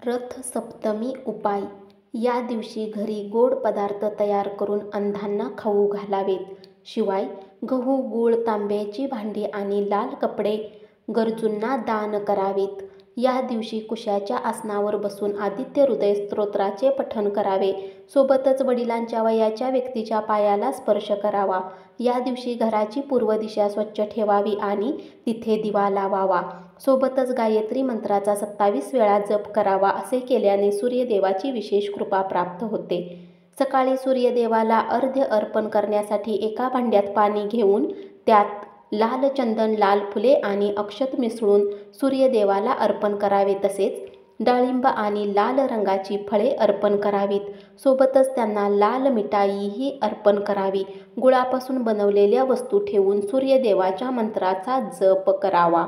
रथ सप्तमी उपाय. या दिवशी घरी गोड पदार्थ तयार करून अंधांना खाऊ घालावेत. शिवाय गहू, गूळ, तांब्याची भांडी आणि लाल कपडे गरजूंना दान करावेत. या दिवशी कुशाच्या आसनावर बसून आदित्य हृदय स्तोत्राचे पठण करावे. सोबतच वडिलांच्या वयाच्या व्यक्तीच्या पायाला स्पर्श करावा. या दिवशी घराची पूर्व दिशा स्वच्छ ठेवावी आणि तिथे दिवा लावावा. सोबतच गायत्री मंत्राचा 27 वेळा जप करावा. असे केल्याने सूर्यदेवाची विशेष कृपा प्राप्त होते. सकाळी सूर्यदेवाला अर्घ्य अर्पण करण्यासाठी एका भांड्यात पाणी घेऊन त्यात लाल चंदन, लाल फुले आणि अक्षत मिसळून सूर्यदेवाला अर्पण करावे. तसेच डाळिंब आणि लाल रंगाची फळे अर्पण करावीत. सोबतच त्यांना लाल मिठाईही अर्पण करावी. गुळापासून बनवलेल्या वस्तू ठेवून सूर्यदेवाच्या मंत्राचा जप करावा.